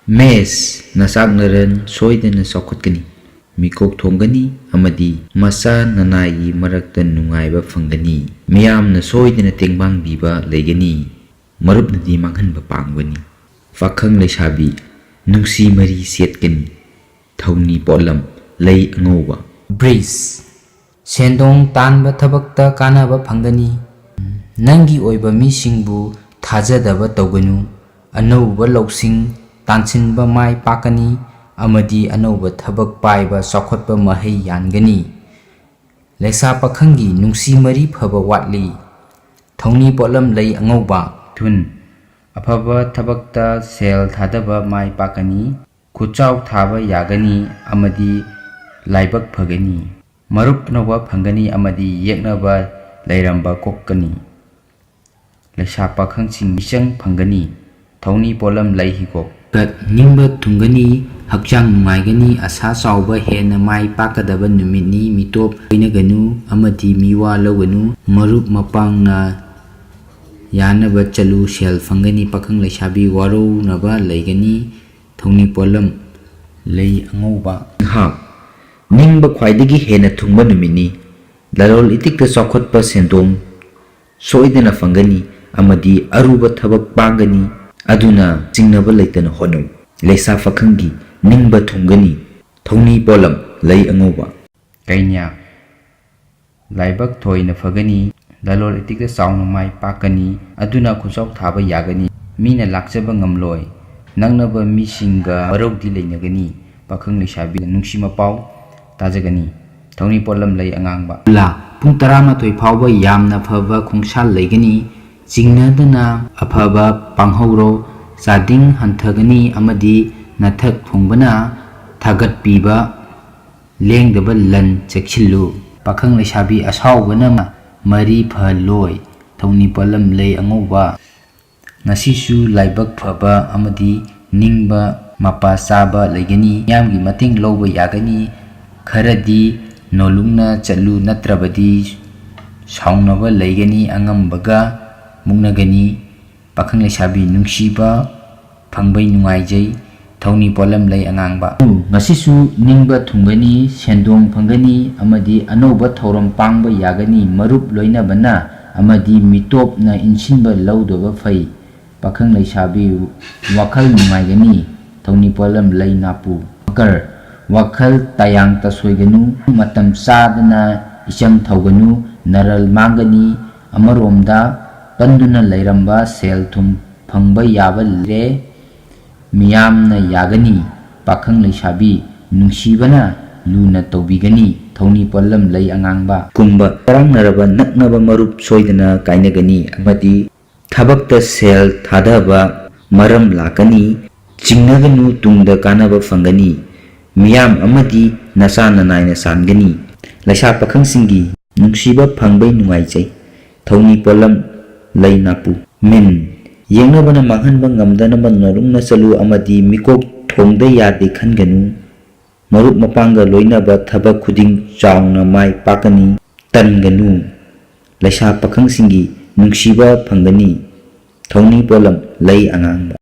Mes nasaknaran soidana saukhatkani mikok thongani amadi masa nanai marakta nungaiba phangani miyamna soidana tengbang biba leigani marupnadi manghanba pangbani fakhang leisabi nungsi mari setkani thawni polam lei angauba breeze sendong tanba thabakta kanaba phangani nangi oiba misingbu thajadaba tawganu anauba lawsing tansinba mai pakani amadi anauba thabak paiba sakhotba mahai yangani leisa pakhangi nungsi mari phaba watli thawni polam lei angauba thun afaba thabakta sel thadaba mai pakani kuchau thaba yagani amadi laibak phagani marup nawa phangani amadi yeknaba leiramba kokkani leisa pakhang sing misang phangani thawni polam lei hikok kat nimba thungani hakchang nungaigani asa chawba hena mai pakadaba numitni mitop inaganu amadi miwa lawanu marup mapangna yanaba chalu sel phangani pakhang leisabi waro naba leigani thawni polam lei angauba ha nimba khwaidagi hena thungba numitni lalol itikta chawkhotpa sendong soidana phangani amadi aruba thabak pangani aduna jingnaba leitana hono leisa fakhangi ningba thungani thawni polam lei angauba kainya laibak thoina phagani lalol itikta chawna mai pakani aduna khuchau thaba yagani mina lakchaba ngamloi nangnaba misinga marokdi leinagani pakhang leisabi nungsi mapau tajagani thawni polam lei angangba la pung 12 phawba yamna phaba khungsal leigani jingnadana afaba panghoro sading hanthagani amadi nathak phungbana thagat piba lengdaba lan chekchillu pakhang leisabi asawbana mari phaloi thawni polam lei angauba ngasisu laibak phaba amadi ningba mapa saba leigani yamgi mating lowba yagani kharadi nolungna chalu natrabadi saungnaba leigani angambaga mungnagani pakhang leisabi nungsiba phangbai nungaijai thawni polam lei angangba ngasisu ningba thungani sendong phangani amadi anauba thoram pangba yagani marup loinabana amadi mitopna insinba lawdoba phai pakhang leisabi wakhal nungaigani thawni polam lei napu kar wakhal tayang tasoiganu matam sadana icham thawganu naral mangani amaromda panduna leiramba sel thum phangba yaba le miyamna yagani pakhang leisabi nungsibana luna tawbigani thawni polam lei angangba kumba tarangnaraba naknaba marup soidana kainagani amadi thabakta sel thadaba maram lakani jingnaganu tungda kanaba phangani miyam amadi nasana naina sangani leisa pakhang singi nungsiba phangbai nungaijai thawni polam lei napu min yengnabana manghanba ngamdanaba norungna chalu amadi mikok thongda yade khanganu marup mapanga loinaba thabak khuding chawna mai pakani tanganu leisa pakhang singi nungsiba phangani thawni polam lei angangba